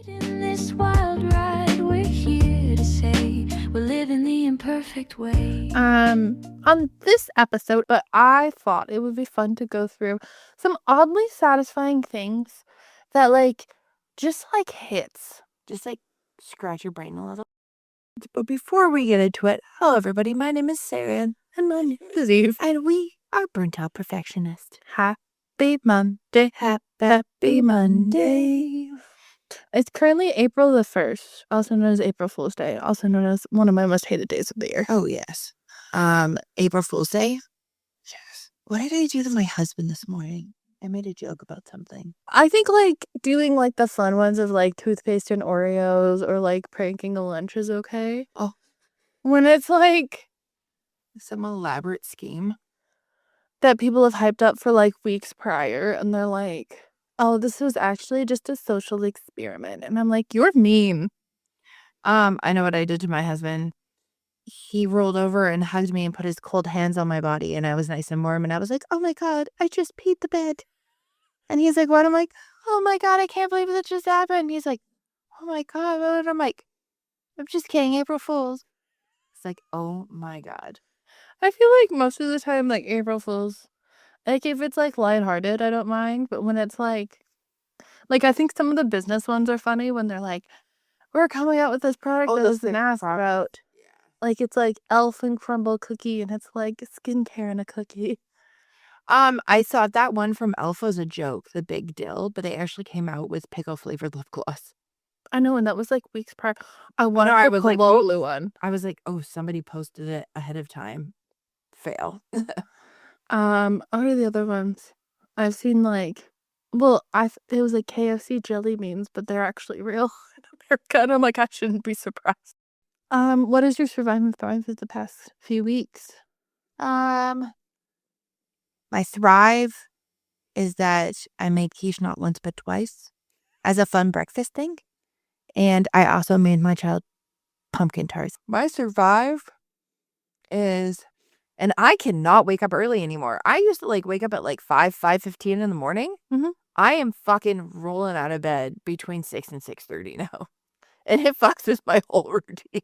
In this wild ride, we're here to say we're living the imperfect way. On this episode, but I thought it would be fun to go through some oddly satisfying things that just hits. Just scratch your brain a little. But before we get into it, hello everybody, my name is Sara. And my name is Eve. And we are Burnt Out Perfectionist. Happy Monday. Happy Monday. It's currently April the 1st, also known as April Fool's Day, also known as one of my most hated days of the year. Oh, yes. April Fool's Day? Yes. What did I do to my husband this morning? I made a joke about something. I think doing the fun ones of toothpaste and Oreos or pranking a lunch is okay. Oh. When it's some elaborate scheme that people have hyped up for weeks prior and they're like, oh, this was actually just a social experiment. And I'm like, you're mean. I know what I did to my husband. He rolled over and hugged me and put his cold hands on my body, and I was nice and warm, and I was like, oh my God, I just peed the bed. And he's like, what? I'm like, oh my God, I can't believe that just happened. And he's like, oh my God. And I'm like, I'm just kidding, April Fools. It's like, oh my God. I feel like most of the time, April Fools, if it's lighthearted, I don't mind. But when it's I think some of the business ones are funny when they're like, we're coming out with this product that was asked about. Yeah. It's elf and crumble cookie, and it's skincare in a cookie. I saw that one from Elf was a joke, the big dill, but they actually came out with pickle flavored lip gloss. I know, and that was weeks prior. I wanted the blue one. I was like, oh, somebody posted it ahead of time. Fail. What are the other ones? I've seen it was KFC jelly beans, but they're actually real in America, and I'm like, I shouldn't be surprised. What is your survive and thrive of the past few weeks? My thrive is that I made quiche not once but twice as a fun breakfast thing. And I also made my child pumpkin tarts. My survive is, and I cannot wake up early anymore. I used to wake up at 5:15 in the morning. Mm-hmm. I am fucking rolling out of bed between 6 and 6:30 now. And it fucks with my whole routine.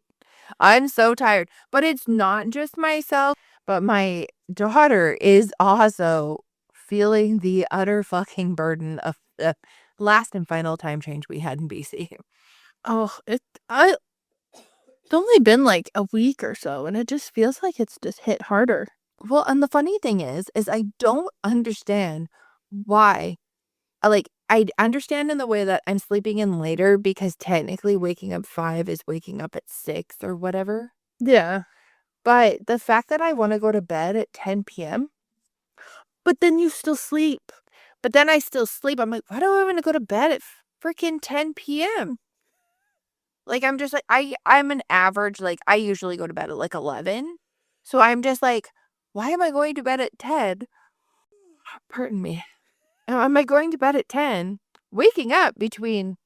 I'm so tired. But it's not just myself. But my daughter is also feeling the utter fucking burden of the last and final time change we had in BC. Oh, it's only been a week or so, and it just feels like it's just hit harder. Well, and the funny thing is I don't understand why. I understand in the way that I'm sleeping in later because technically waking up 5 is waking up at 6 or whatever. Yeah. But the fact that I want to go to bed at 10 p.m. But then you still sleep. But then I still sleep. I'm like, why do I want to go to bed at freaking 10 p.m.? I'm just I'm an average, I usually go to bed at 11. So I'm just why am I going to bed at 10? Pardon me. Am I going to bed at 10? Waking up between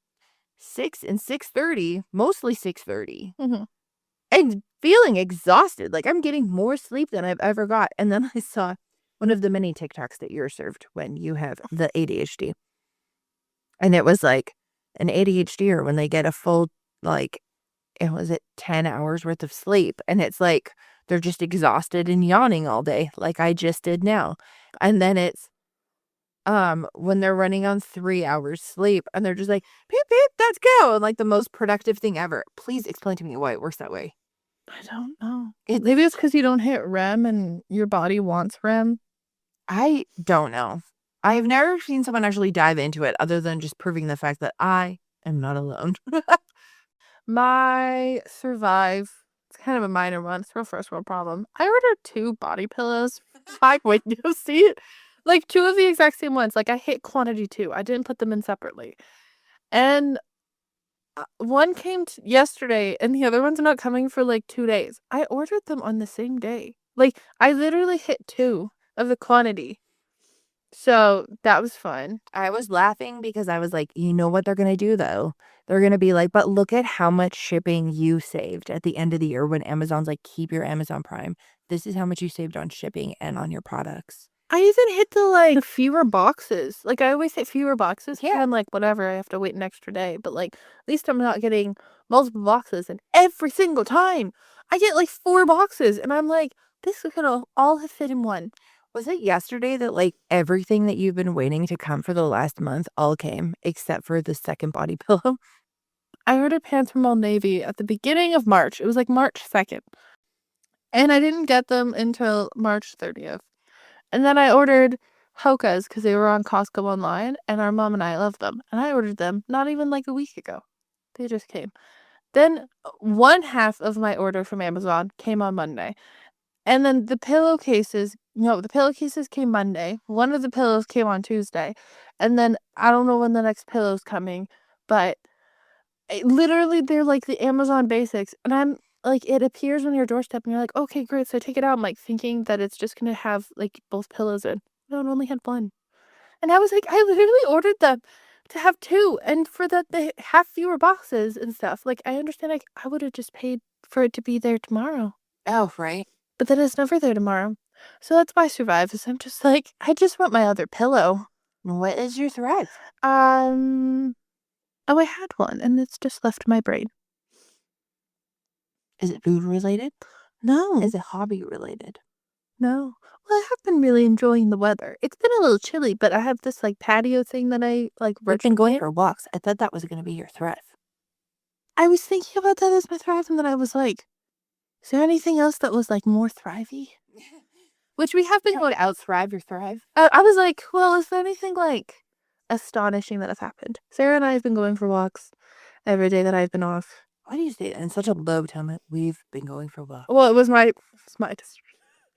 6 and 6:30, mostly 6:30. Mm-hmm. And feeling exhausted. I'm getting more sleep than I've ever got. And then I saw one of the many TikToks that you're served when you have the ADHD. And it was an ADHDer when they get a full, 10 hours worth of sleep. And it's they're just exhausted and yawning all day, like I just did now. And then it's when they're running on 3 hours sleep and they're just beep, beep, let's go. And the most productive thing ever. Please explain to me why it works that way. I don't know. Maybe it's because you don't hit REM and your body wants REM. I don't know. I've never seen someone actually dive into it other than just proving the fact that I am not alone. My survive, it's kind of a minor one. It's a real first world problem. I ordered 2 body pillows. 5 window seat. 2 of the exact same ones. I hit quantity 2. I didn't put them in separately. And one came yesterday and the other one's not coming for 2 days. I ordered them on the same day. I literally hit 2 of the quantity. So that was fun. I was laughing because I was like, you know what they're going to do though? They're going to be like, but look at how much shipping you saved at the end of the year when Amazon's keep your Amazon Prime. This is how much you saved on shipping and on your products. I even hit the fewer boxes. Like I always hit fewer boxes. Yeah. I'm like, whatever, I have to wait an extra day. But like at least I'm not getting multiple boxes, and every single time I get like 4 boxes and I'm like, this could all have fit in one. Was it yesterday that like everything that you've been waiting to come for the last month all came except for the second body pillow? I ordered pants from Old Navy at the beginning of March. It was like March 2nd. And I didn't get them until March 30th. And then I ordered Hoka's because they were on Costco online, and our mom and I love them. And I ordered them not even like a week ago. They just came. Then one half of my order from Amazon came on Monday. And then the pillowcases came Monday. One of the pillows came on Tuesday. And then I don't know when the next pillow's coming, but literally they're like the Amazon basics. And I'm like, it appears on your doorstep and you're like, okay, great. So I take it out. I'm like thinking that it's just going to have like both pillows in. No, it only had one. And I was like, I literally ordered them to have 2 and for that they have fewer boxes and stuff. Like, I understand I would have just paid for it to be there tomorrow. Oh, right. But then it's never there tomorrow. So that's why I survive. Is I'm just like, I just want my other pillow. What is your thrive? Oh, I had one and it's just left my brain. Is it food related? No. Is it hobby related? No. Well, I have been really enjoying the weather. It's been a little chilly, but I have this like patio thing that I like. We've been going for walks. I thought that was going to be your thrive. I was thinking about that as my thrive, and then I was like, is there anything else that was like more thrivey? Which we have been You would out thrive your thrive. I was like, well, is there anything like astonishing that has happened? Sarah and I have been going for walks every day that I've been off. Why do you say that in such a low tone? We've been going for walks. Well, it was my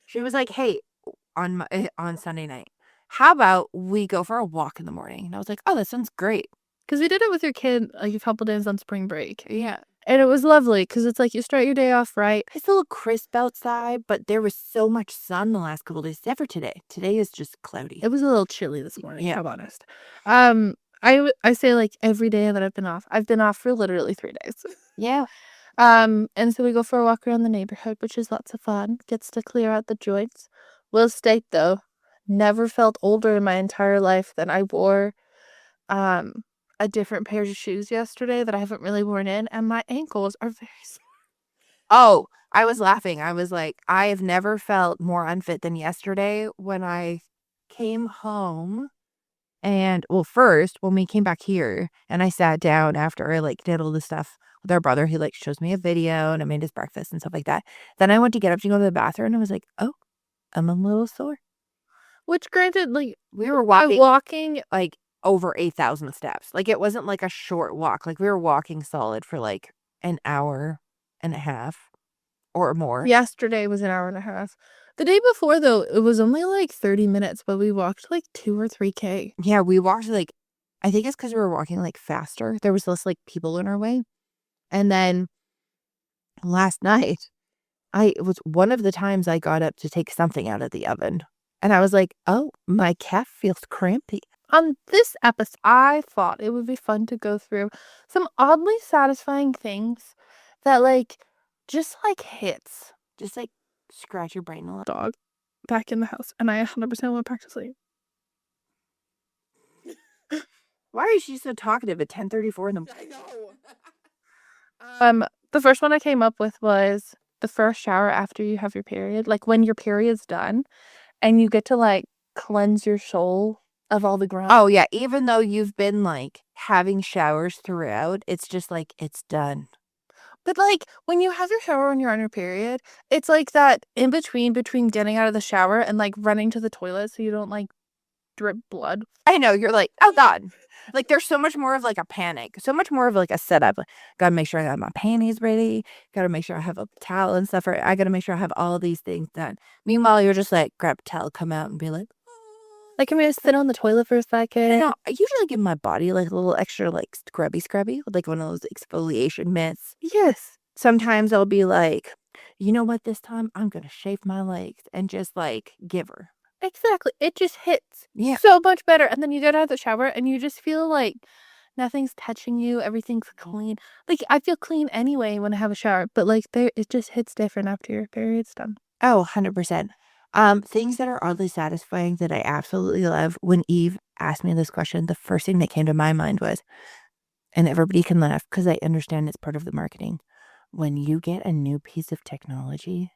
She was like, hey, on Sunday night, how about we go for a walk in the morning? And I was like, oh, that sounds great. because we did it with your kid like a couple days on spring break. Yeah. And it was lovely because it's like you start your day off right. It's a little crisp outside, but there was so much sun the last couple days, except for today. Today is just cloudy. It was a little chilly this morning, Yeah. if I'm honest. I say like every day that I've been off for literally 3 days. Yeah. And so we go for a walk around the neighborhood, which is lots of fun. Gets to clear out the joints. Will state though, never felt older in my entire life than I wore a different pair of shoes yesterday that I haven't really worn in, and my ankles are very sore. Oh, I was laughing. I was like, I have never felt more unfit than yesterday when I came home. And well, first when we came back here and I sat down after I like did all this stuff with our brother, he like shows me a video and I made his breakfast and stuff like that. Then I went to get up to go to the bathroom and I was like, oh, I'm a little sore. Which granted, like We were walking like over 8,000 steps. Like it wasn't like a short walk. Like we were walking solid for like an hour and a half or more. yesterday was an hour and a half. The day before though, it was only like 30 minutes, but we walked like 2 or 3K. Yeah, we walked like, I think it's because we were walking like faster. There was less like people in our way. And then last night, it was one of the times I got up to take something out of the oven. And I was like, oh, my calf feels crampy. On this episode, I thought it would be fun to go through some oddly satisfying things that like just like hits. Just like scratch your brain a little. Dog back in the house, and I 100% went back to sleep. Why is she so talkative at 10:34 in the morning? I know. The first one I came up with was the first shower after you have your period. Like when your period's done and you get to like cleanse your soul of all the grime. Oh, yeah. Even though you've been like having showers throughout, it's just like it's done. But like when you have your shower when you're on your period, it's like that in between getting out of the shower and like running to the toilet so you don't like drip blood. I know. You're like, oh, God. Like there's so much more of like a panic, so much more of like a setup. Like, gotta make sure I got my panties ready. Gotta make sure I have a towel and stuff. I gotta make sure I have all these things done. Meanwhile, you're just like, grab a towel, come out and be like, Like, I'm gonna sit on the toilet for a second. no, I usually give my body like a little extra like scrubby with like one of those exfoliation mitts. Yes. Sometimes I'll be like, you know what, this time I'm gonna shave my legs and just like give her. Exactly. It just hits Yeah. so much better. And then you get out of the shower and you just feel like nothing's touching you. Everything's clean. Like, I feel clean anyway when I have a shower, but like it just hits different after your period's done. Oh, 100%. Things that are oddly satisfying that I absolutely love. When Eve asked me this question, the first thing that came to my mind was, and everybody can laugh because I understand it's part of the marketing. When you get a new piece of technology,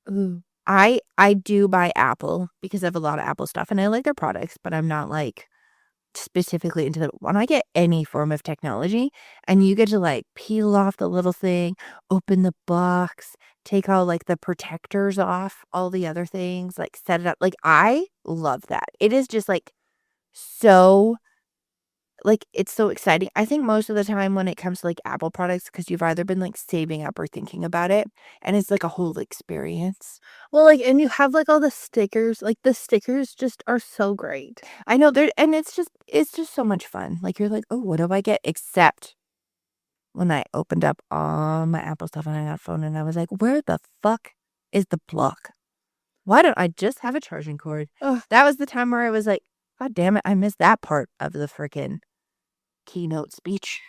Ooh. I do buy Apple because I have a lot of Apple stuff and I like their products, but I'm not like specifically into the when I get any form of technology and you get to like peel off the little thing, open the box, take all like the protectors off, all the other things, like set it up. Like I love that. It is just like so like it's so exciting. I think most of the time when it comes to like Apple products, because you've either been like saving up or thinking about it, and it's like a whole experience. Well, like, and you have like all the stickers. Like the stickers just are so great. I know there, and it's just so much fun. Like you're like, oh, what do I get? Except when I opened up all my Apple stuff and I got a phone and I was like, where the fuck is the plug? Why don't I just have a charging cord? Ugh. That was the time where I was like, God damn it, I missed that part of the freaking keynote speech.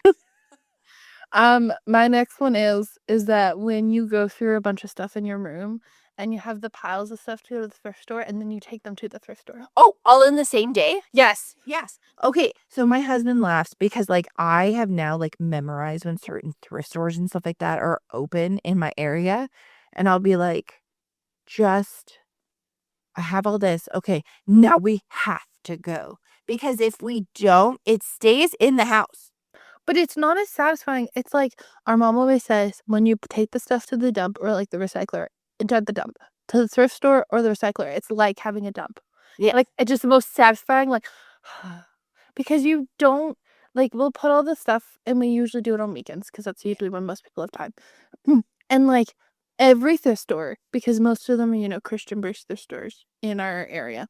My next one is that when you go through a bunch of stuff in your room and you have the piles of stuff to go to the thrift store and then you take them to the thrift store. Oh, all in the same day? Yes. Yes. Okay, so my husband laughs because like I have now like memorized when certain thrift stores and stuff like that are open in my area. And I'll be like, I have all this. Okay, now we have to go. Because if we don't, it stays in the house. But it's not as satisfying. It's like our mom always says when you take the stuff to the dump or like the recycler, to the dump, to the thrift store or the recycler, it's like having a dump. Yeah. Like it's just the most satisfying, like because you don't like we'll put all the stuff and we usually do it on weekends because that's usually when most people have time. And like every thrift store, because most of them are, Christian based thrift stores in our area,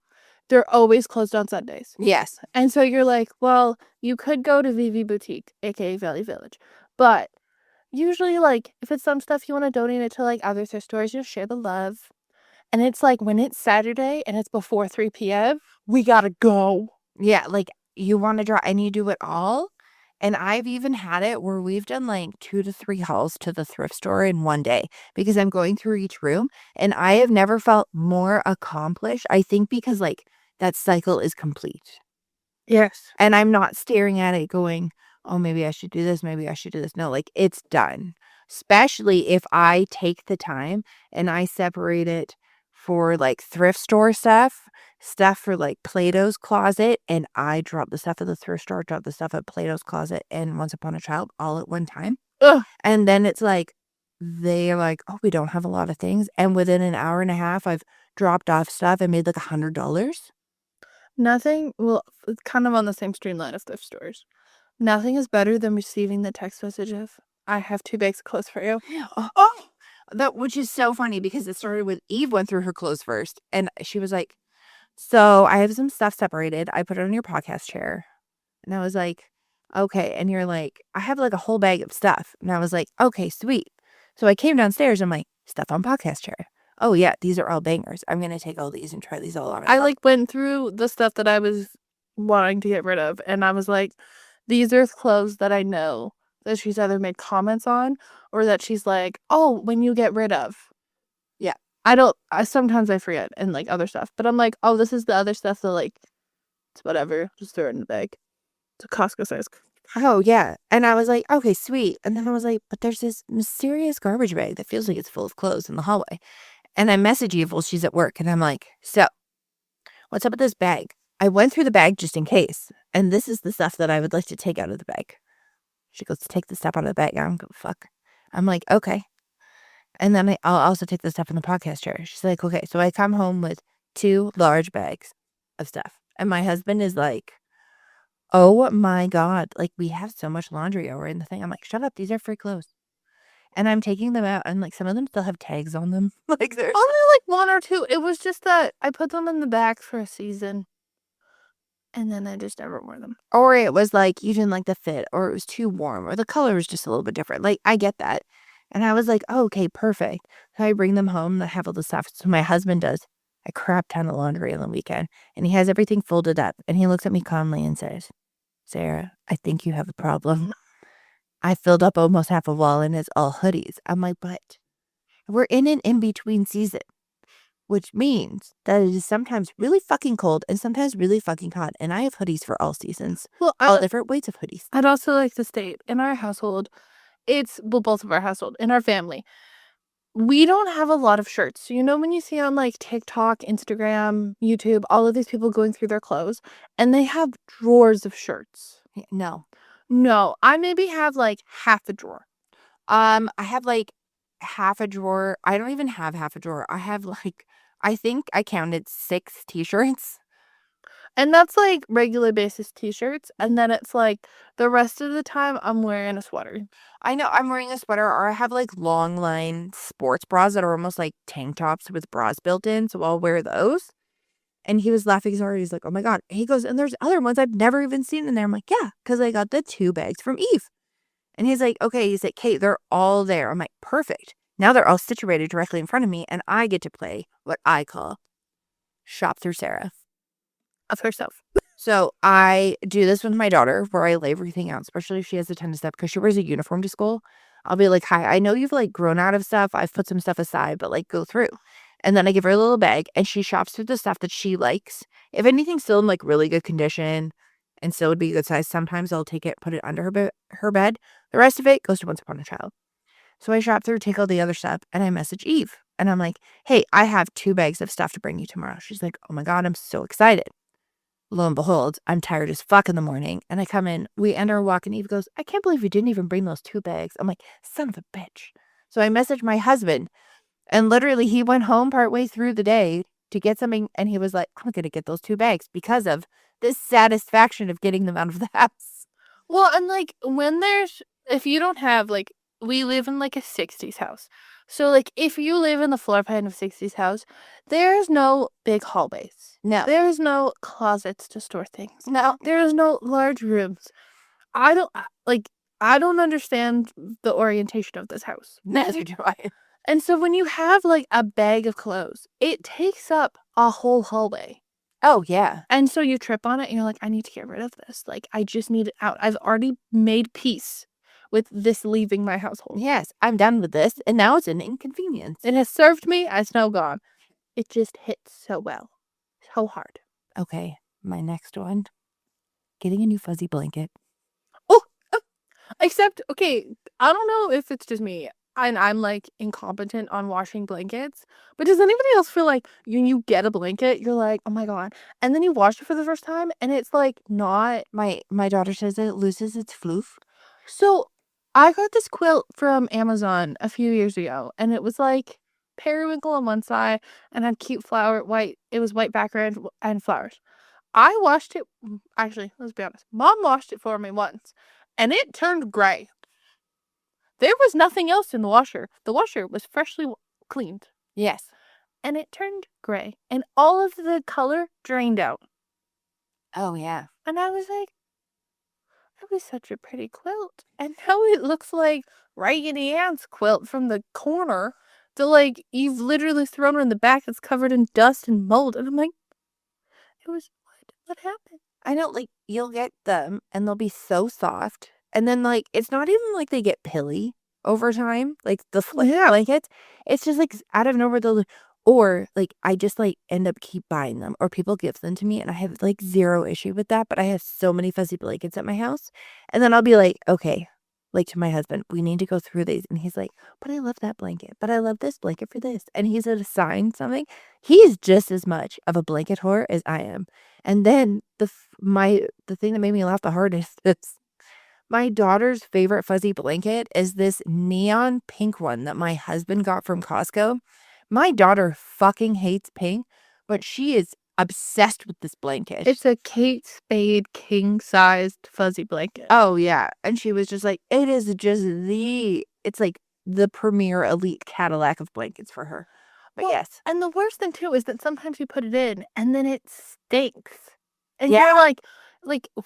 they're always closed on Sundays. Yes. And so you're like, well, you could go to VV Boutique, aka Valley Village. But usually, like, if it's some stuff you want to donate it to like other thrift stores, you'll share the love. And it's like when it's Saturday and it's before 3 p.m., we gotta go. Yeah, like you want to draw and you do it all. And I've even had it where we've done like 2 to 3 hauls to the thrift store in one day because I'm going through each room and I have never felt more accomplished. I think because like that cycle is complete. Yes. And I'm not staring at it going, oh, maybe I should do this. Maybe I should do this. No, like it's done. Especially if I take the time and I separate it for like thrift store stuff for like Plato's Closet, and I drop the stuff at the thrift store, drop the stuff at Plato's Closet and Once Upon a Child all at one time. Ugh. And then it's like, they're like, oh, we don't have a lot of things. And within an hour and a half, I've dropped off stuff and made like $100. Nothing, well, it's kind of on the same streamline of thrift stores. Nothing is better than receiving the text message of, I have 2 bags of clothes for you. Oh, that which is so funny because it started with Eve went through her clothes first. And she was like, so I have some stuff separated. I put it on your podcast chair. And I was like, okay. And you're like, I have like a whole bag of stuff. And I was like, okay, sweet. So I came downstairs and I'm like, stuff on podcast chair. Oh yeah, these are all bangers. I'm going to take all these and try these all on. I like went through the stuff that I was wanting to get rid of. And I was like, these are clothes that I know that she's either made comments on or that she's like, oh, when you get rid of. Yeah. Sometimes I forget and like other stuff, but I'm like, oh, this is the other stuff that like, it's whatever. Just throw it in the bag. It's a Costco size. Oh yeah. And I was like, okay, sweet. And then I was like, but there's this mysterious garbage bag that feels like it's full of clothes in the hallway. And I message Eve while she's at work and I'm like, so what's up with this bag? I went through the bag just in case. And this is the stuff that I would like to take out of the bag. She goes, take the stuff out of the bag. I don't give a fuck. I'm like, okay. And then I'll also take the stuff in the podcast chair. She's like, okay. So I come home with 2 large bags of stuff. And my husband is like, oh my God. Like, we have so much laundry over in the thing. I'm like, shut up. These are free clothes. And I'm taking them out. And like, some of them still have tags on them. Like, there's Only like 1 or 2. It was just that I put them in the bag for a season. And then I just never wore them. Or it was like, you didn't like the fit. Or it was too warm. Or the color was just a little bit different. Like, I get that. And I was like, oh, okay, perfect. So I bring them home. I have all the stuff. So my husband does a crap ton of laundry on the weekend. And he has everything folded up. And he looks at me calmly and says, Sarah, I think you have a problem. I filled up almost half a wall and it's all hoodies. I'm like, but we're in an in-between season. which means that it is sometimes really fucking cold and sometimes really fucking hot. And I have hoodies for all seasons. Well, All different weights of hoodies. I'd also like to state, in our household, both of our household, in our family, we don't have a lot of shirts. So, when you see on like TikTok, Instagram, YouTube, all of these people going through their clothes and they have drawers of shirts. No. No, I maybe have like half a drawer. I have like half a drawer. I don't even have half a drawer. I have like, I think I counted 6 t-shirts. And that's like regular basis t-shirts. And then it's like the rest of the time I'm wearing a sweater. I know I'm wearing a sweater, or I have like long line sports bras that are almost like tank tops with bras built in. So I'll wear those. And he was laughing so hard. He's like, oh my God. He goes, and there's other ones I've never even seen in there. I'm like, yeah, because I got the 2 bags from Eve. And he's like, okay. He's like, Kate, they're all there. I'm like, perfect. Now they're all situated directly in front of me. And I get to play what I call shop through Sara. Of herself. So I do this with my daughter where I lay everything out, especially if she has a tennis step because she wears a uniform to school. I'll be like, hi, I know you've like grown out of stuff. I've put some stuff aside, but like go through. And then I give her a little bag and she shops through the stuff that she likes. If anything's still in like really good condition and still would be a good size, sometimes I'll take it, put it under her bed. The rest of it goes to Once Upon a Child. So I shop through, take all the other stuff, and I message Eve. And I'm like, hey, I have 2 bags of stuff to bring you tomorrow. She's like, oh my God, I'm so excited. Lo and behold, I'm tired as fuck in the morning. And I come in, we end our walk, and Eve goes, I can't believe you didn't even bring those 2 bags. I'm like, son of a bitch. So I messaged my husband, and literally he went home partway through the day to get something, and he was like, I'm going to get those 2 bags because of this satisfaction of getting them out of the house. Well, and like if you don't have like, we live in like a 60s house. So like if you live in the floor plan of 60s house, there's no big hallways. No. There's no closets to store things. No. There's no large rooms. I don't understand the orientation of this house. Neither do I. And so when you have like a bag of clothes, it takes up a whole hallway. Oh, yeah. And so you trip on it and you're like, I need to get rid of this. Like, I just need it out. I've already made peace with this leaving my household. Yes, I'm done with this. And now it's an inconvenience. It has served me. It's now gone. It just hits so well. So hard. Okay, my next one. Getting a new fuzzy blanket. Oh, except, okay, I don't know if it's just me. And I'm like incompetent on washing blankets. But does anybody else feel like when you get a blanket, you're like, oh my God. And then you wash it for the first time and it's like not. My daughter says it loses its floof. So I got this quilt from Amazon a few years ago, and it was like periwinkle on one side and had cute it was white background and flowers. I washed it, actually, let's be honest, Mom washed it for me once, and it turned gray. There was nothing else in the washer. The washer was freshly cleaned. Yes. And it turned gray, and all of the color drained out. Oh, yeah. And I was like, it was such a pretty quilt. And now it looks like Raggedy Ann's quilt from the corner. Like, you've literally thrown her in the back. It's covered in dust and mold. And I'm like, what happened? I know, like, you'll get them and they'll be so soft. And then, like, it's not even like they get pilly over time. Like, the blankets. It's just, like, out of nowhere, or, like, I just, like, end up keep buying them. Or people give them to me, and I have, like, 0 issue with that. But I have so many fuzzy blankets at my house. And then I'll be like, okay, like, to my husband, we need to go through these. And he's like, but I love that blanket. But I love this blanket for this. And he's assigned something. He's just as much of a blanket whore as I am. And then the thing that made me laugh the hardest is my daughter's favorite fuzzy blanket is this neon pink one that my husband got from Costco. My daughter fucking hates pink, but she is obsessed with this blanket. It's a Kate Spade king-sized fuzzy blanket. Oh, yeah. And she was just like, it is just it's like the premier elite Cadillac of blankets for her. But Well, yes. And the worst thing, too, is that sometimes you put it in, and then it stinks. And Yeah. you're like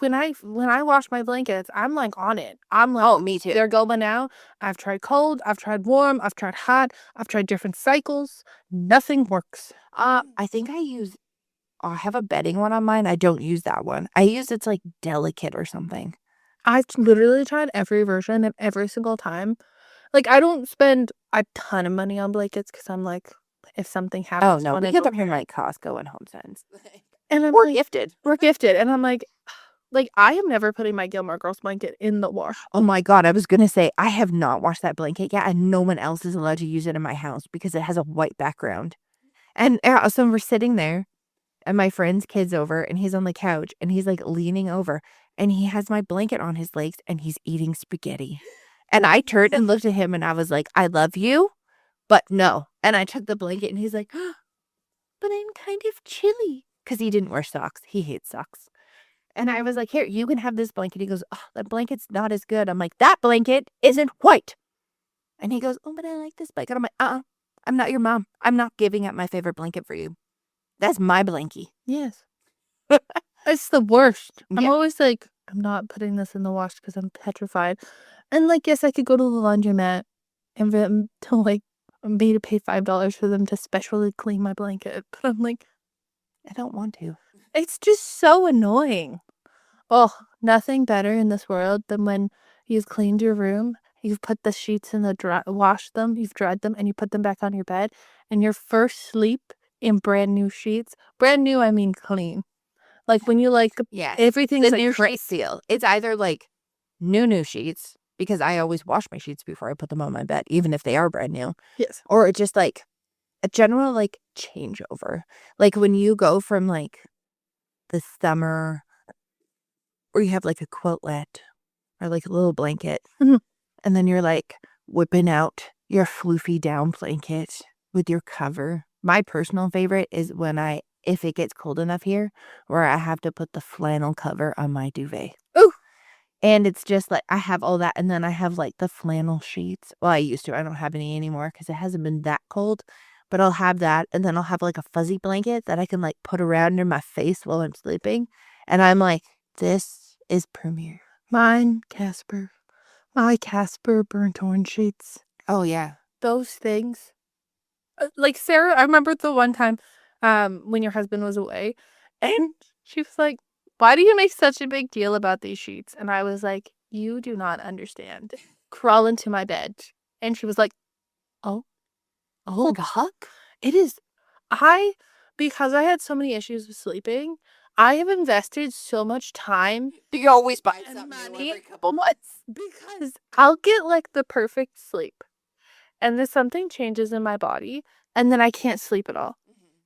when I wash my blankets, I'm like on it. I'm like, Oh, me too. they're going out. I've tried cold, I've tried warm, I've tried hot, I've tried different cycles. Nothing works. I think I have a bedding one on mine. I don't use that one. I use it's like delicate or something. I've literally tried every version, and every single time, like, I don't spend a ton of money on blankets because I'm like if something Oh, happens. no. when We I get go- them from like Costco and HomeSense. and I'm We're like, gifted. we're gifted. And I'm like, I am never putting my Gilmore Girls blanket in the wash. Oh my God. I was going to say, I have not washed that blanket yet, and no one else is allowed to use it in my house because it has a white background. And so we're sitting there, and my friend's kid's over, and he's on the couch, and he's like leaning over, and he has my blanket on his legs, and he's eating spaghetti. And I turned and looked at him, and I was like, I love you, but no. And I took the blanket, and he's like, but I'm kind of chilly. Because he didn't wear socks. He hates socks. And I was like, here, you can have this blanket. He goes, oh, that blanket's not as good. I'm like, that blanket isn't white. And he goes, oh, but I like this blanket. I'm like, I'm not your mom. I'm not giving up my favorite blanket for you. That's my blankie. Yes. It's the worst. I'm Yeah. always like, I'm not putting this in the wash because I'm petrified. And like, yes, I could go to the laundromat and for them to like me to pay $5 for them to specially clean my blanket. But I'm like, I don't want to. it's just so annoying. Oh, nothing better in this world than when you've cleaned your room, you've put the sheets in the washed them, you've dried them, and you put them back on your bed, and your first sleep in brand new sheets. Brand new, I mean clean. Like when you like Yeah. everything's The like new sheet seal. It's either like new sheets, because I always wash my sheets before I put them on my bed, even if they are brand new. yes. Or it's just like a general like changeover. Like when you go from like the summer, or you have like a quiltlet or like a little blanket, Mhm. and then you're like whipping out your floofy down blanket with your cover. My personal favorite is when if it gets cold enough here, where I have to put the flannel cover on my duvet. Ooh. And it's just like I have all that, and then I have like the flannel sheets. Well, I used to. I don't have any anymore because it hasn't been that cold. But I'll have that, and then I'll have like a fuzzy blanket that I can like put around in my face while I'm sleeping. And I'm like, this is premier. Mine, Casper. My Casper burnt orange sheets. Oh yeah. Those things. Like Sarah, I remember the one time when your husband was away, and she was like, why do you make such a big deal about these sheets? And I was like, you do not understand. Crawl into my bed. And she was like, oh, Oh, fuck. it is. Because I had so many issues with sleeping, I have invested so much time You always buy and something new money every couple months. because I'll get like the perfect sleep. And then something changes in my body, and then I can't sleep at all.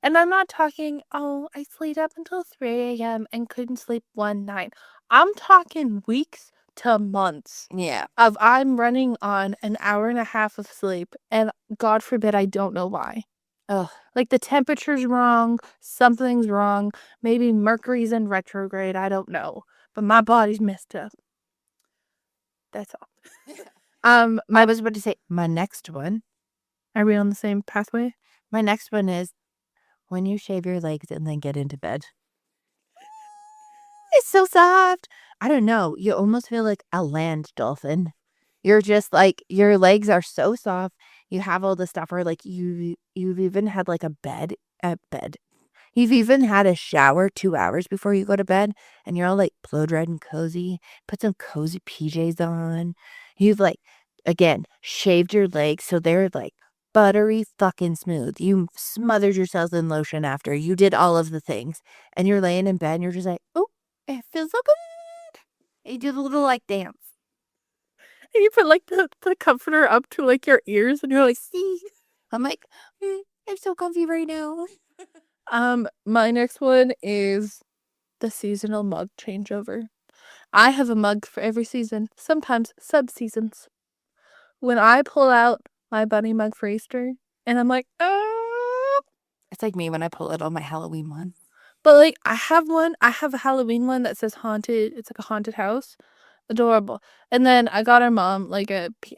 And I'm not talking, oh, I stayed up until 3 a.m. and couldn't sleep one night. I'm talking weeks to months Yeah. of I'm running on an hour and a half of sleep, and God forbid I don't know why. Oh, Like the temperature's wrong, something's wrong, maybe Mercury's in retrograde, I don't know. But my body's messed up. That's all. I was about to say my next one. Are we on the same pathway? My next one is when you shave your legs and then get into bed. It's so soft. I don't know. You almost feel like a land dolphin. You're just like, your legs are so soft. You have all the stuff, or like you've even had like a bed. You've even had a shower 2 hours before you go to bed, and you're all like blow dried and cozy. Put some cozy PJs on. You've like, again, shaved your legs so they're like buttery fucking smooth. You smothered yourselves in lotion after. You did all of the things, and you're laying in bed and you're just like, oh, it feels so good. And you do the little like dance. And you put like the comforter up to like your ears, and you're like, See? I'm like, I'm so comfy right now. My next one is the seasonal mug changeover. I have a mug for every season, sometimes sub-seasons. When I pull out my bunny mug for Easter, and I'm like, oh. It's like me when I pull it on my Halloween one. But like, I have a Halloween one that says haunted. It's like a haunted house. Adorable. And then I got our mom like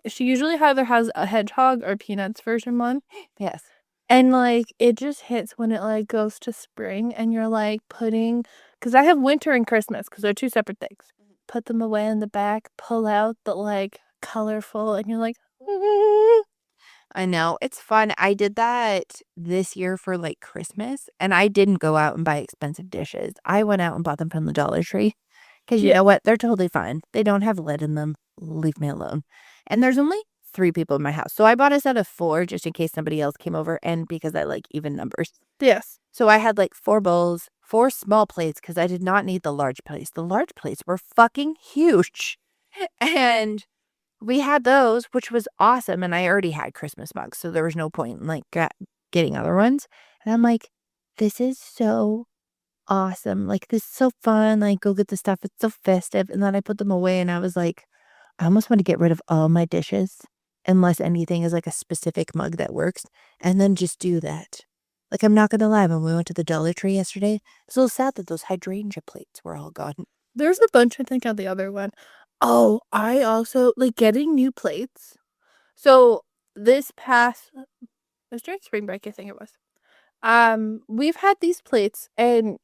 she usually either has a hedgehog or Peanuts version one. Yes. And like, it just hits when it like goes to spring, and you're like because I have winter and Christmas because they're two separate things. Put them away in the back, pull out the like colorful, and you're like, I know. It's fun. I did that this year for like Christmas, and I didn't go out and buy expensive dishes. I went out and bought them from the Dollar Tree because you know what? They're totally fine. They don't have lead in them. Leave me alone. And there's only 3 people in my house. So I bought a set of 4 just in case somebody else came over and because I like even numbers. Yes. So I had like 4 bowls, 4 small plates because I did not need the large plates. The large plates were fucking huge. And we had those, which was awesome. And I already had Christmas mugs. So there was no point in like getting other ones. And I'm like, this is so awesome. Like, this is so fun. Like, go get the stuff. It's so festive. And then I put them away and I was like, I almost want to get rid of all my dishes unless anything is like a specific mug that works. And then just do that. Like, I'm not going to lie. When we went to the Dollar Tree yesterday, it's a little sad that those hydrangea plates were all gone. There's a bunch, I think, on the other one. Oh, I also like getting new plates. So this past, it was during spring break, I think it was. We've had these plates, and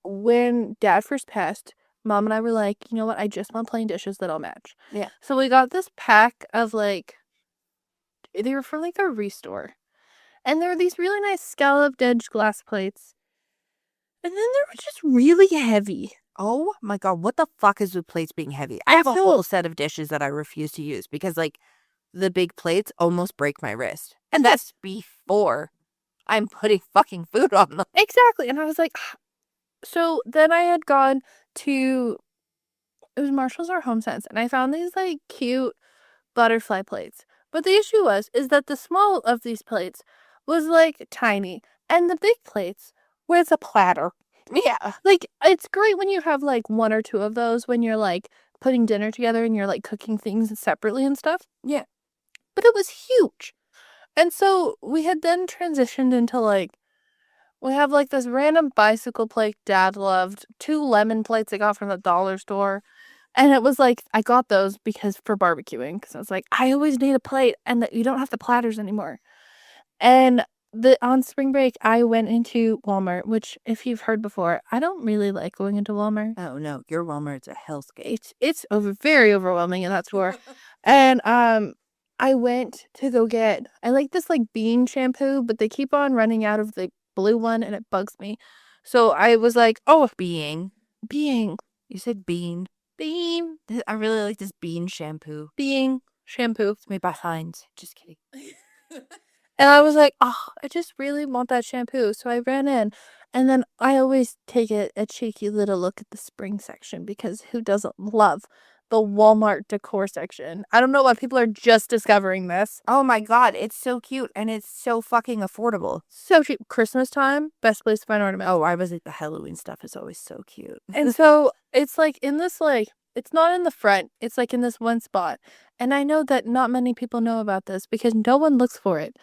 when Dad first passed, Mom and I were like, you know what? I just want plain dishes that'll match. Yeah. So we got this pack of like, they were from like a restore, and there were these really nice scalloped edge glass plates, and then they were just really heavy. Oh my God, what the fuck is with plates being heavy? I have a whole set of dishes that I refuse to use because, like, the big plates almost break my wrist. And that's before I'm putting fucking food on them. Exactly. And I was like, so then I had gone to, it was Marshall's or Home Sense, and I found these like cute butterfly plates. But the issue is that the small of these plates was like tiny, and the big plates was a platter. Yeah. Like, it's great when you have like 1 or 2 of those when you're like putting dinner together and you're like cooking things separately and stuff. Yeah. But it was huge. And so we had then transitioned into like, we have like this random bicycle plate Dad loved, 2 lemon plates I got from the dollar store. And it was like, I got those because for barbecuing. Because I was like, I always need a plate and that you don't have the platters anymore. And on spring break, I went into Walmart, which if you've heard before, I don't really like going into Walmart. Oh no, your Walmart's a hellscape. It's very overwhelming in that store. And I went to go get, I like this like bean shampoo, but they keep on running out of the blue one and it bugs me. So I was like, oh, Being. you said bean. bean I really like this bean shampoo. shampoo. It's made by Heinz. Just kidding. And I was like, oh, I just really want that shampoo. So I ran in. And then I always take a cheeky little look at the spring section because who doesn't love the Walmart decor section? I don't know why people are just discovering this. Oh my God, it's so cute and it's so fucking affordable. So cheap. Christmas time, best place to find ornaments. Oh, I was like, the Halloween stuff is always so cute. And so it's like in this like, it's not in the front. It's like in this one spot. And I know that not many people know about this because no one looks for it.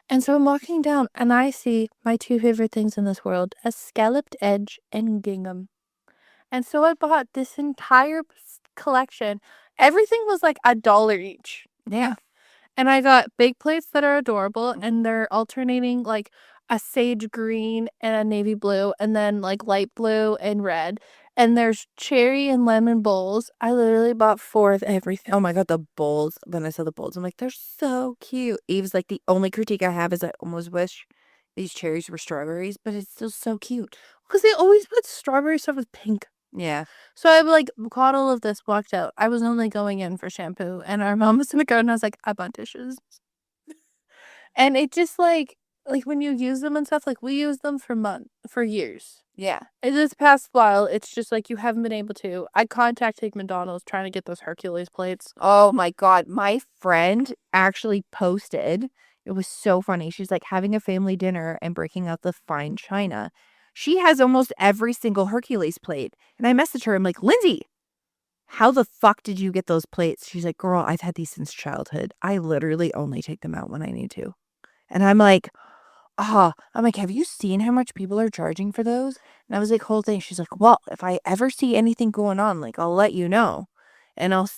And so I'm walking down and I see my 2 favorite things in this world, a scalloped edge and gingham. And so I bought this entire collection. Everything was like $1 each. Yeah. And I got big plates that are adorable and they're alternating like a sage green and a navy blue and then like light blue and red. And there's cherry and lemon bowls. I literally bought 4 of everything. Oh my God, the bowls. When I saw the bowls, I'm like, they're so cute. Eve's like, the only critique I have is I almost wish these cherries were strawberries, but it's still so cute. Because they always put strawberry stuff with pink. Yeah. So I like got all of this, walked out. I was only going in for shampoo, and our mom was in the garden. I was like, I bought dishes. And it just like when you use them and stuff, like we use them for years. Yeah. In this past while, it's just like you haven't been able to. I contacted McDonald's trying to get those Hercules plates. Oh my God. My friend actually posted. It was so funny. She's like having a family dinner and breaking out the fine china. She has almost every single Hercules plate. And I messaged her. I'm like, Lindsay, how the fuck did you get those plates? She's like, girl, I've had these since childhood. I literally only take them out when I need to. And I'm like, have you seen how much people are charging for those? And I was like, whole thing. She's like, well, if I ever see anything going on, like, I'll let you know. And I'll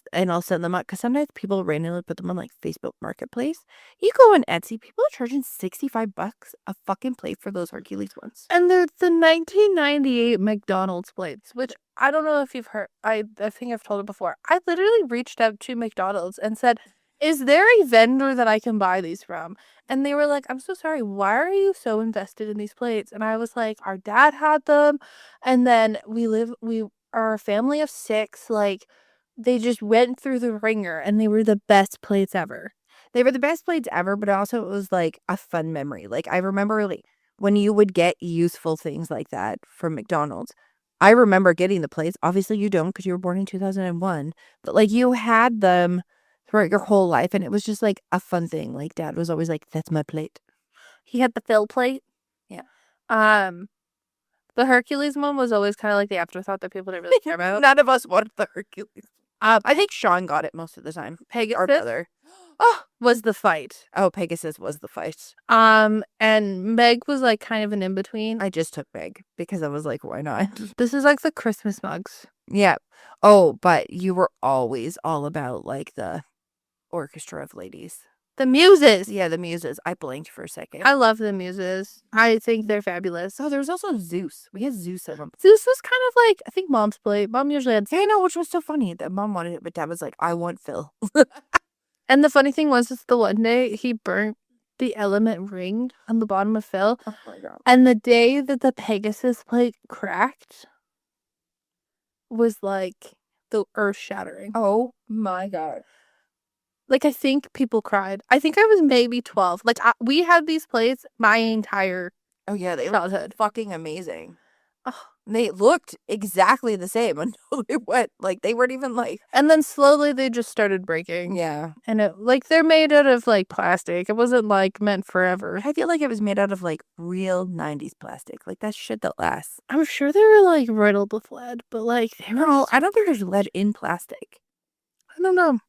send them up. Because sometimes people randomly put them on like Facebook Marketplace. You go on Etsy, people are charging $65 a fucking plate for those Hercules ones. And they're the 1998 McDonald's plates, which I don't know if you've heard. I think I've told it before. I literally reached out to McDonald's and said, is there a vendor that I can buy these from? And they were like, I'm so sorry. Why are you so invested in these plates? And I was like, our dad had them. And then we are a family of 6. Like, they just went through the ringer and they were the best plates ever. They were the best plates ever, but also it was like a fun memory. Like I remember like when you would get useful things like that from McDonald's. I remember getting the plates. Obviously you don't because you were born in 2001, but like you had them throughout your whole life and it was just like a fun thing. Like Dad was always like, "That's my plate." He had the fill plate. Yeah. The Hercules one was always kind of like the afterthought that people didn't really care about. None of us wanted the Hercules. I think Sean got it most of the time. Pegasus Our brother. was the fight. Oh, Pegasus was the fight. And Meg was like kind of an in-between. I just took Meg because I was like, why not? This is like the Christmas mugs. Yeah. Oh, but you were always all about like the orchestra of ladies. The muses. Yeah, the muses. I blinked for a second. I love the muses. I think they're fabulous. Oh, there was also Zeus. We had Zeus in them. Zeus was kind of like, I think Mom's plate. Mom usually had. Yeah, I know, which was so funny that Mom wanted it, but Dad was like, I want Phil. And the funny thing was, the one day he burnt the element ring on the bottom of Phil. Oh my God. And the day that the Pegasus plate cracked was like the earth shattering. Oh my God. Like, I think people cried. I think I was maybe 12. Like, we had these plates my entire Oh yeah, they childhood. looked fucking amazing. Oh. They looked exactly the same until they went, like, they weren't even like. And then slowly they just started breaking. Yeah. And it, like, they're made out of, like, plastic. It wasn't, like, meant forever. I feel like it was made out of, like, real 90s plastic. Like, that shit that lasts. I'm sure they were, like, riddled with lead, but, like, they were. No, I don't think there's lead in plastic. I don't know.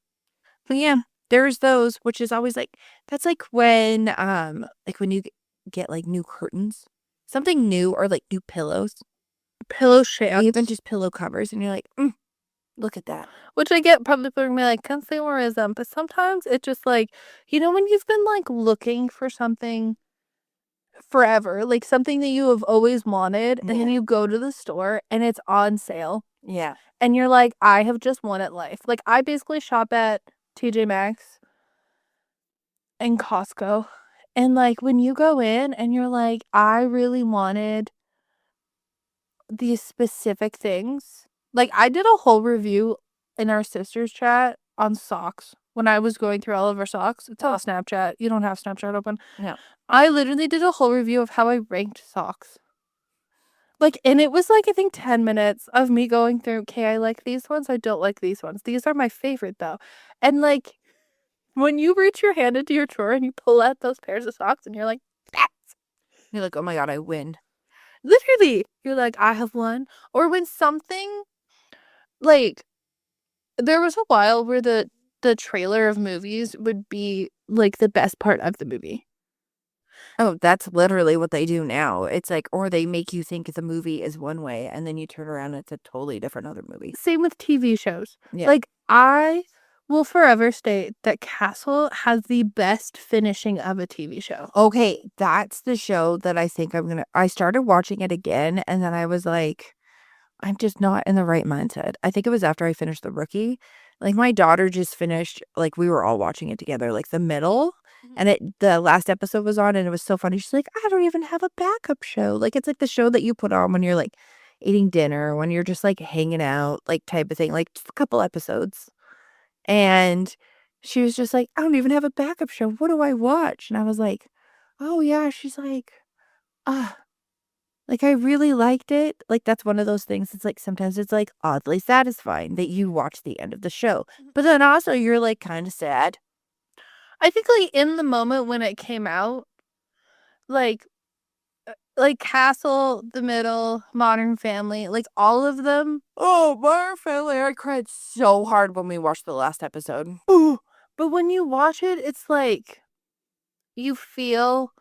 But yeah, there's those, which is always, like, that's, like, when you get, like, new curtains. Something new or, like, new pillows. Pillow shades. Even just pillow covers. And you're like, look at that. Which I get probably for me, like, consumerism. But sometimes it's just, like, you know, when you've been, like, looking for something forever, like something that you have always wanted, and then you go to the store and it's on sale. Yeah. And you're like, I have just won at life. Like, I basically shop at TJ Maxx and Costco. And, like, when you go in and you're like, I really wanted these specific things. Like, I did a whole review in our sisters chat on socks when I was going through all of our socks. It's on Snapchat. You don't have Snapchat open. No. I literally did a whole review of how I ranked socks. Like, and it was like, I think 10 minutes of me going through, okay, I like these ones, I don't like these ones. These are my favorite though. And like, when you reach your hand into your drawer and you pull out those pairs of socks and you're like, You're like, oh my God, I win. Literally, you're like, I have won. Or when something, like, there was a while where the trailer of movies would be like the best part of the movie. Oh, that's literally what they do now. It's like, or they make you think the movie is one way and then you turn around and it's a totally different other movie. Same with TV shows. Yeah. Like, I will forever state that Castle has the best finishing of a TV show. Okay, that's the show that I think I started watching it again and then I was like, I'm just not in the right mindset. I think it was after I finished The Rookie. Like, my daughter just finished, like, we were all watching it together, like, the middle. And the last episode was on and it was so funny. She's like, I don't even have a backup show. Like, it's like the show that you put on when you're like eating dinner, when you're just like hanging out, like type of thing, like just a couple episodes. And she was just like, I don't even have a backup show. What do I watch? And I was like, oh yeah. She's like, like, I really liked it. Like, that's one of those things. It's like, sometimes it's like oddly satisfying that you watch the end of the show. But then also you're like kind of sad. I think, like, in the moment when it came out, like Castle, The Middle, Modern Family, like, all of them. Oh, Modern Family, I cried so hard when we watched the last episode. Ooh. But when you watch it, it's like, you feel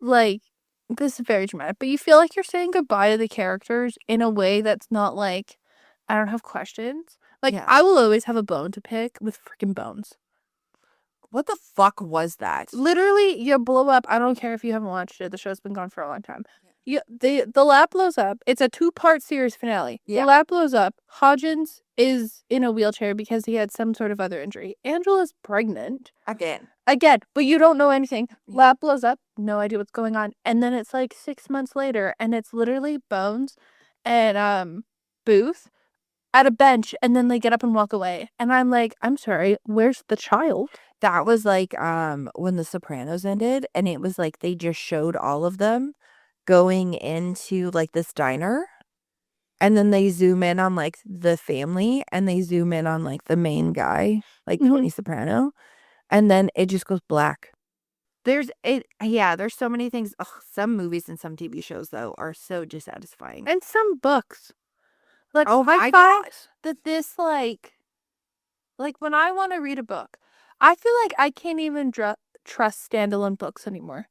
like, this is very dramatic, but you feel like you're saying goodbye to the characters in a way that's not like, I don't have questions. Like, Yeah. I will always have a bone to pick with freaking Bones. What the fuck was that? Literally, you blow up. I don't care if you haven't watched it. The show's been gone for a long time. The lab blows up. It's a 2-part series finale. Yeah. The lab blows up. Hodgins is in a wheelchair because he had some sort of other injury. Angela's pregnant. Again, but you don't know anything. Lab blows up. No idea what's going on. And then it's like 6 months later, and it's literally Bones and Booth at a bench, and then they get up and walk away. And I'm like, I'm sorry, where's the child? that was like when The Sopranos ended, and it was like they just showed all of them going into like this diner, and then they zoom in on like the family, and they zoom in on like the main guy, like Tony Soprano, and then it just goes black. There's so many things. Ugh, some movies and some TV shows though are so dissatisfying. And some books. Like, Oh my I God. find that this, like when I want to read a book, I feel like I can't even trust standalone books anymore.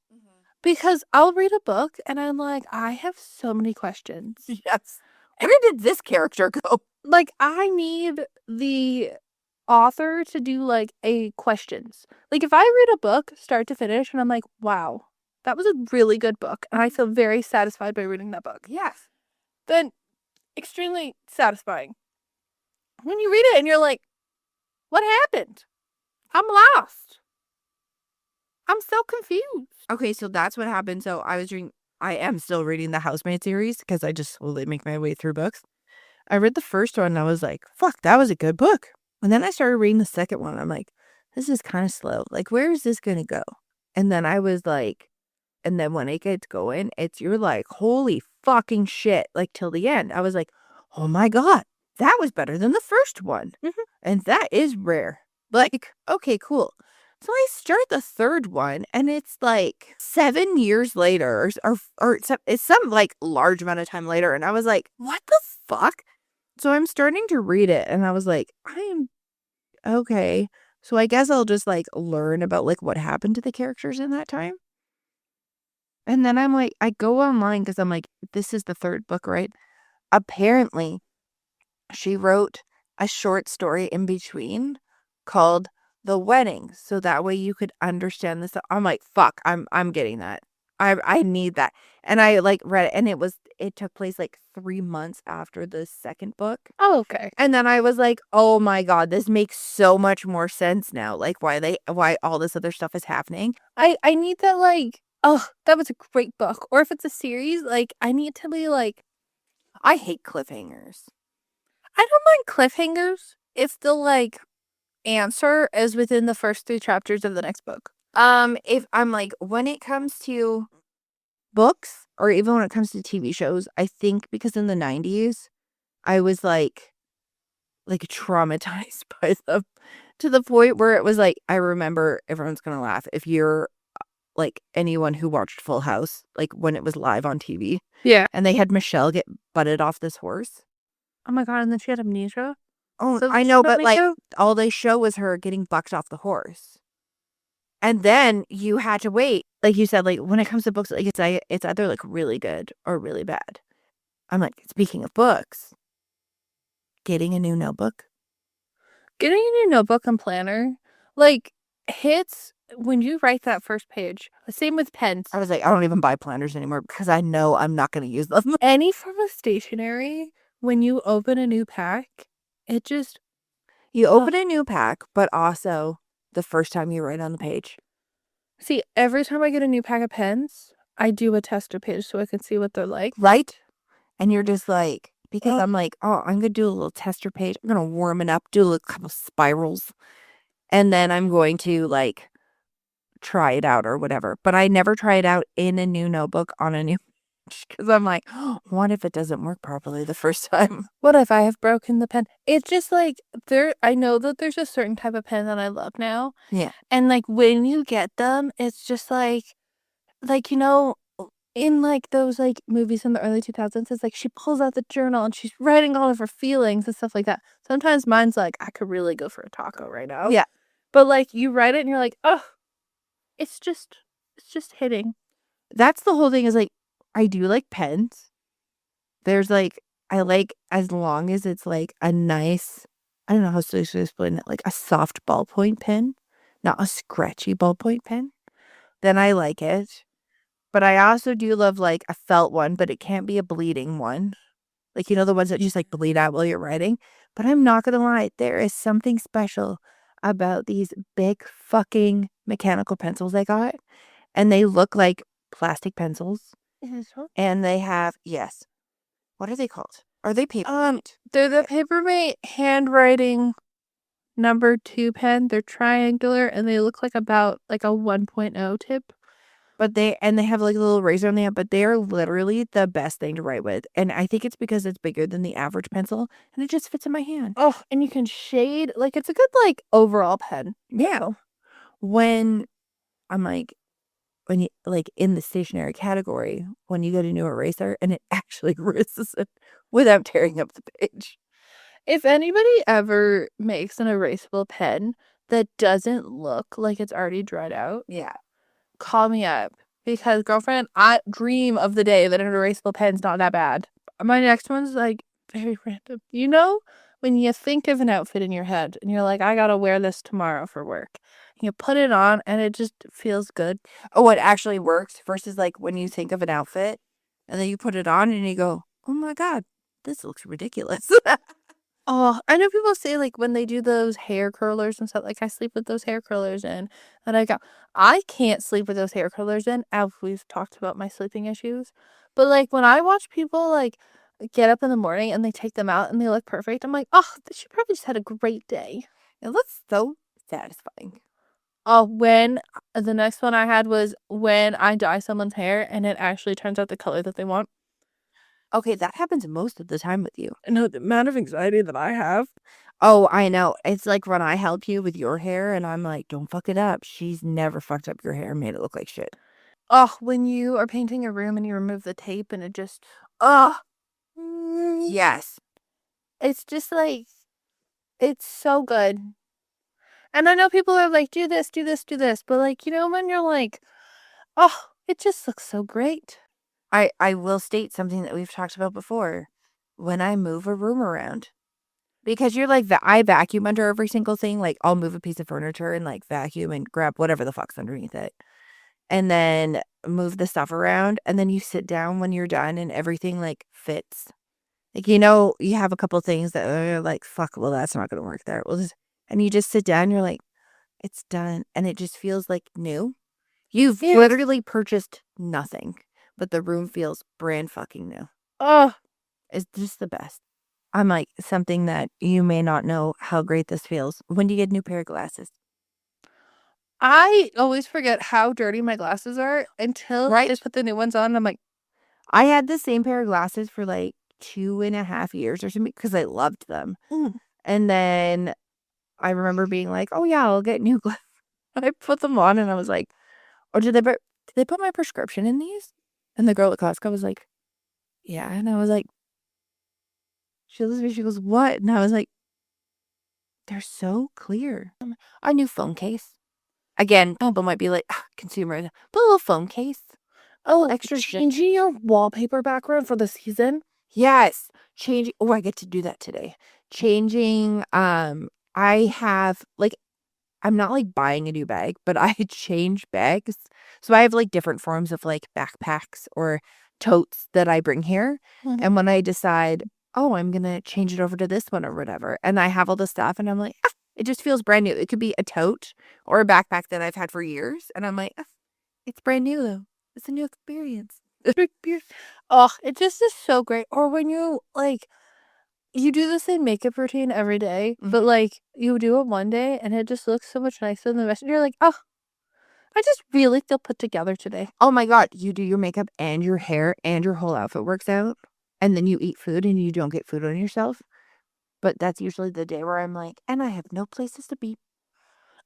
Because I'll read a book and I'm like, I have so many questions. Yes. Where did this character go? Like, I need the author to do like a questions. Like, if I read a book start to finish and I'm like, wow, that was a really good book, and I feel very satisfied by reading that book, Yes. then extremely satisfying. When you read it and you're like, what happened? I'm lost. I'm so confused. Okay, so that's what happened. So I am still reading the Housemaid series because I just slowly make my way through books. I read the first one and I was like, fuck, that was a good book. And then I started reading the second one. I'm like, this is kind of slow. Like, where is this going to go? And then I was like, and then when it gets going, you're like, holy fucking shit. Like, till the end. I was like, oh my God, that was better than the first one. And that is rare. Like, okay, cool. So I start the third one, and it's like 7 years later, or it's some like large amount of time later. And I was like, what the fuck? So I'm starting to read it, and I was like, I am okay. So I guess I'll just like learn about like what happened to the characters in that time. And then I'm like, I go online because I'm like, this is the third book, right? Apparently, she wrote a short story in between called The Wedding, so that way you could understand this. I'm like, fuck, I'm getting that. I need that. And I like read it, and it took place like 3 months after the second book. Oh, okay. And then I was like, oh my God, this makes so much more sense now. Like why all this other stuff is happening. I need that, like, oh, that was a great book. Or if it's a series, like, I need to be like, I hate cliffhangers. I don't mind cliffhangers if the like answer is within the first 3 chapters of the next book. If I'm like, when it comes to books or even when it comes to TV shows, I think because in the 90s, I was like traumatized by them to the point where it was like, I remember, everyone's going to laugh if you're like anyone who watched Full House, like when it was live on TV. Yeah. And they had Michelle get butted off this horse. Oh my God, and then she had amnesia? Oh, So I know, but like all they show was her getting bucked off the horse. And then you had to wait. Like you said, like when it comes to books, like it's either like really good or really bad. I'm like, speaking of books, getting a new notebook. Getting a new notebook and planner, like, hits when you write that first page. Same with pens. I was like, I don't even buy planners anymore because I know I'm not going to use them. Any form of stationery, when you open a new pack, it just... You open a new pack, but also the first time you write on the page. See, every time I get a new pack of pens, I do a tester page so I can see what they're like. Right? And you're just like, because I'm like, oh, I'm going to do a little tester page. I'm going to warm it up, do a couple spirals. And then I'm going to like try it out or whatever. But I never try it out in a new notebook on a new page because I'm like, oh, what if it doesn't work properly the first time? What if I have broken the pen? It's just like, I know that there's a certain type of pen that I love now. Yeah. And like when you get them, it's just like, you know, in like those like movies in the early 2000s, it's like she pulls out the journal and she's writing all of her feelings and stuff like that. Sometimes mine's like, I could really go for a taco right now. Yeah. But like you write it and you're like, oh, it's just hitting. That's the whole thing is like, I do like pens. There's like, I like as long as it's like a nice, I don't know how to explain it, like a soft ballpoint pen, not a scratchy ballpoint pen, then I like it. But I also do love like a felt one, but it can't be a bleeding one. Like, you know, the ones that just like bleed out while you're writing. But I'm not going to lie, there is something special about these big fucking mechanical pencils I got. And they look like plastic pencils. And they have, yes. What are they called? Are they paper? They're the Papermate handwriting number 2 pen. They're triangular and they look like about like a 1.0 tip. But they have like a little razor on the end, but they are literally the best thing to write with. And I think it's because it's bigger than the average pencil and it just fits in my hand. Oh, and you can shade. Like, it's a good, like, overall pen. Yeah. When I'm like, when you like in the stationery category, when you go to new eraser and it actually erases it without tearing up the page. If anybody ever makes an erasable pen that doesn't look like it's already dried out, Yeah. call me up. Because, girlfriend, I dream of the day that an erasable pen's not that bad. My next one's, like, very random. You know, when you think of an outfit in your head and you're like, I gotta wear this tomorrow for work. You put it on and it just feels good. Oh, it actually works versus like when you think of an outfit and then you put it on and you go, oh my God, this looks ridiculous. Oh, I know people say, like, when they do those hair curlers and stuff, like, I sleep with those hair curlers in, and I can't sleep with those hair curlers in, as we've talked about my sleeping issues, but, like, when I watch people, like, get up in the morning and they take them out and they look perfect, I'm like, "Oh, she probably just had a great day." It looks so satisfying. Oh, when the next one I had was when I dye someone's hair and it actually turns out the color that they want. Okay, that happens most of the time with you. No, the amount of anxiety that I have. Oh, I know. It's like when I help you with your hair and I'm like, don't fuck it up. She's never fucked up your hair and made it look like shit. Oh, when you are painting a room and you remove the tape and it just, oh, Yes. it's just like, it's so good. And I know people are like, do this, do this, do this. But, like, you know, when you're like, oh, it just looks so great. I will state something that we've talked about before. When I move a room around, because you're like, I vacuum under every single thing. Like, I'll move a piece of furniture and like vacuum and grab whatever the fuck's underneath it. And then move the stuff around. And then you sit down when you're done and everything like fits. Like, you know, you have a couple things that are like, fuck, well, that's not going to work there. And you just sit down, you're like, it's done. And it just feels like new. You've literally purchased nothing, but the room feels brand fucking new. Oh, It's just the best. I'm like, something that you may not know how great this feels. When do you get a new pair of glasses? I always forget how dirty my glasses are until Right? I put the new ones on. And I'm like, I had the same pair of glasses for like 2.5 years or something because I loved them. And then I remember being like, oh yeah, I'll get new glasses. I put them on and I was like, or did they put my prescription in these? And the girl at Costco was like, yeah. And I was like, she looks at me, she goes, what? And I was like, they're so clear. Our new phone case. Again, people might be like, consumer, but a little phone case. oh, Extra changing your wallpaper background for the season. Yes. Changing. Oh, I get to do that today. Changing. I have like, I'm not like buying a new bag, but I change bags. So I have like different forms of like backpacks or totes that I bring here. Mhm. And when I decide, oh, I'm going to change it over to this one or whatever, and I have all the stuff and I'm like, it just feels brand new. It could be a tote or a backpack that I've had for years. And I'm like, it's brand new though. It's a new experience. Oh, it just is so great. Or when you, like, you do the same makeup routine every day, but, like, you do it one day and it just looks so much nicer than the rest. And you're like, oh, I just really feel put together today. Oh my God, you do your makeup and your hair and your whole outfit works out. And then you eat food and you don't get food on yourself. But that's usually the day where I'm like, and I have no places to be.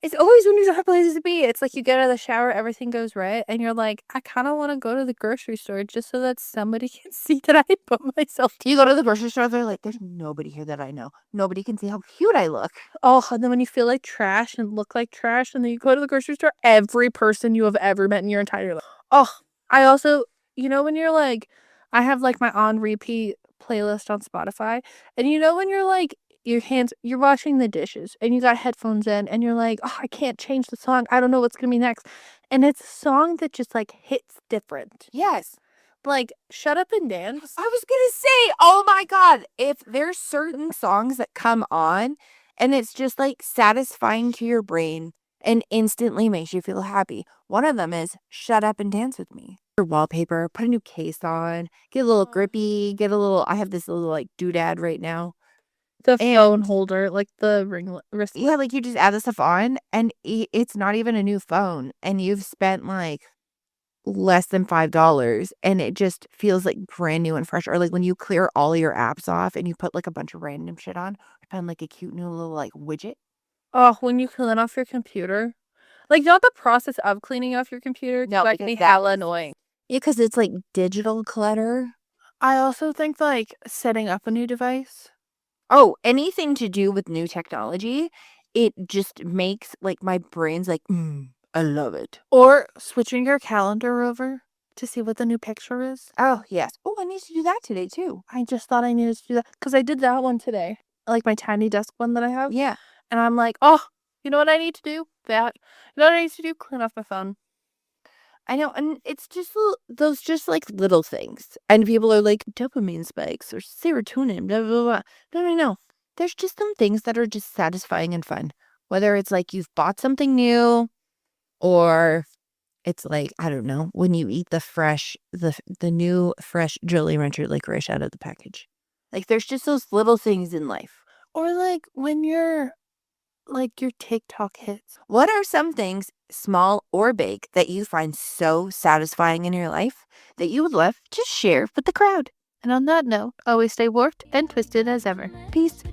It's always when you don't have places to be. It's like you get out of the shower, everything goes right, and you're like, I kind of want to go to the grocery store just so that somebody can see that I put myself. You go to the grocery store, they're like, there's nobody here that I know. Nobody can see how cute I look. Oh, and then when you feel like trash and look like trash, and then you go to the grocery store, every person you have ever met in your entire life. Oh, I also, you know, when you're like, I have like my on repeat playlist on Spotify, and you know, when you're like, you're washing the dishes and you got headphones in and you're like, oh, I can't change the song. I don't know what's gonna be next. And it's a song that just like hits different. Yes. Like, Shut Up and Dance. I was going to say, oh my God, if there's certain songs that come on and it's just like satisfying to your brain and instantly makes you feel happy. One of them is Shut Up and Dance with Me. Your wallpaper, put a new case on, get a little grippy, I have this little like doodad right now. The And- phone holder, like the ring wrist. Yeah, like you just add the stuff on and it's not even a new phone and you've spent like less than $5 and it just feels like brand new and fresh. Or like when you clear all your apps off and you put like a bunch of random shit on, I found like a cute new little like widget. Oh, when you clean off your computer. Like, not the process of cleaning off your computer. No, That can be hella annoying. Yeah, because it's like digital clutter. I also think, like, setting up a new device. Oh, anything to do with new technology, it just makes like my brain's like, I love it. Or switching your calendar over to see what the new picture is. Oh, yes. Oh, I need to do that today too. I just thought I needed to do that because I did that one today. Like my tiny desk one that I have. Yeah. And I'm like, oh, you know what I need to do? That. You know what I need to do? Clean off my phone. I know. And it's just those just like little things. And people are like, dopamine spikes or serotonin, blah, blah, blah. No. There's just some things that are just satisfying and fun. Whether it's like you've bought something new or it's like, I don't know, when you eat the new fresh Jolly Rancher licorice out of the package. Like there's just those little things in life. Or like when your TikTok hits. What are some things, small or big, that you find so satisfying in your life that you would love to share with the crowd? And on that note, always stay warped and twisted as ever. Peace.